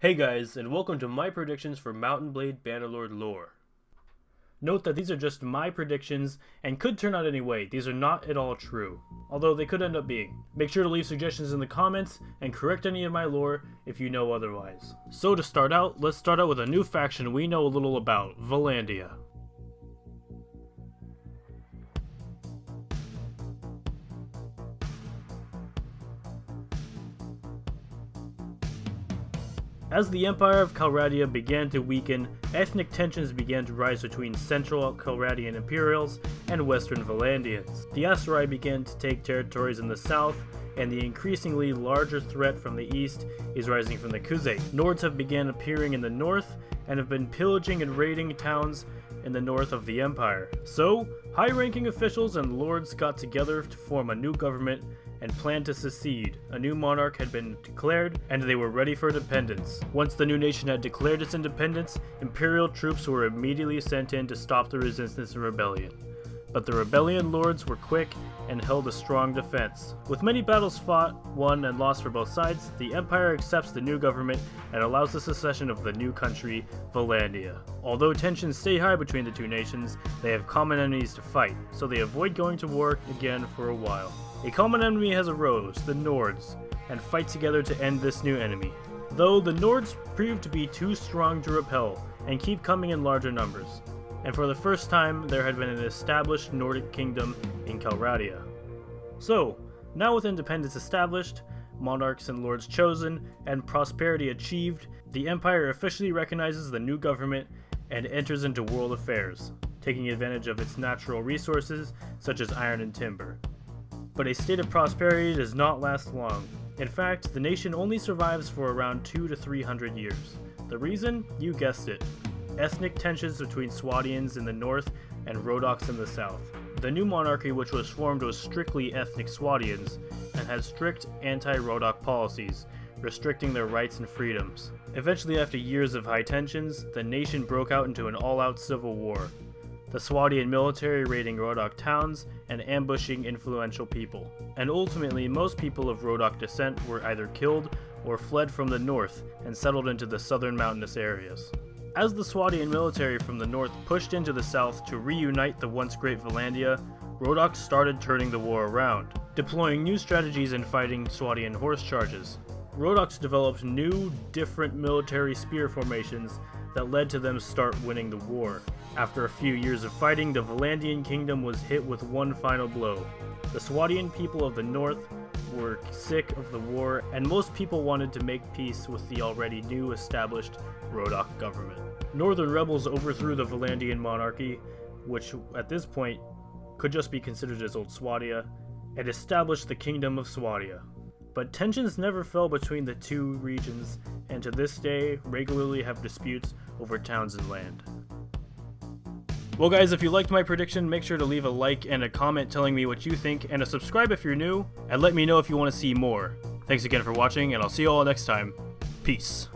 Hey guys, and welcome to my predictions for Mount and Blade Bannerlord lore. Note that these are just my predictions and could turn out any way. These are not at all true, although they could end up being. Make sure to leave suggestions in the comments and correct any of my lore if you know otherwise. So to start out, let's start out with a new faction we know a little about, Vlandia. As the Empire of Calradia began to weaken, ethnic tensions began to rise between Central Calradian Imperials and Western Vlandians. The Aserai began to take territories in the south, and the increasingly larger threat from the east is rising from the Khuzait. Nords have begun appearing in the north, and have been pillaging and raiding towns in the north of the Empire. So, high-ranking officials and lords got together to form a new government and planned to secede. A new monarch had been declared, and they were ready for independence. Once the new nation had declared its independence, Imperial troops were immediately sent in to stop the resistance and rebellion. But the rebellion lords were quick and held a strong defense. With many battles fought, won, and lost for both sides, the Empire accepts the new government and allows the secession of the new country, Vlandia. Although tensions stay high between the two nations, they have common enemies to fight, so they avoid going to war again for a while. A common enemy has arose, the Nords, and fight together to end this new enemy. Though the Nords prove to be too strong to repel, and keep coming in larger numbers. And for the first time, there had been an established Nordic kingdom in Calradia. So, now with independence established, monarchs and lords chosen, and prosperity achieved, the Empire officially recognizes the new government and enters into world affairs, taking advantage of its natural resources such as iron and timber. But a state of prosperity does not last long. In fact, the nation only survives for around 200 to 300 years. The reason? You guessed it. Ethnic tensions between Swadians in the north and Rhodoks in the south. The new monarchy, which was formed, was strictly ethnic Swadians and had strict anti-Rhodok policies, restricting their rights and freedoms. Eventually, after years of high tensions, the nation broke out into an all-out civil war. The Swadian military raiding Rhodok towns and ambushing influential people. And ultimately, most people of Rhodok descent were either killed or fled from the north and settled into the southern mountainous areas. As the Swadian military from the north pushed into the south to reunite the once great Vlandia, Rhodok started turning the war around, deploying new strategies and fighting Swadian horse charges. Rhodoks developed new, different military spear formations that led to them start winning the war. After a few years of fighting, the Vlandian kingdom was hit with one final blow. The Swadian people of the north were sick of the war, and most people wanted to make peace with the already new established Rhodok government. Northern rebels overthrew the Vlandian monarchy, which at this point could just be considered as Old Swadia, and established the Kingdom of Swadia. But tensions never fell between the two regions, and to this day regularly have disputes over towns and land. Well guys, if you liked my prediction, make sure to leave a like and a comment telling me what you think, and a subscribe if you're new, and let me know if you want to see more. Thanks again for watching, and I'll see you all next time. Peace.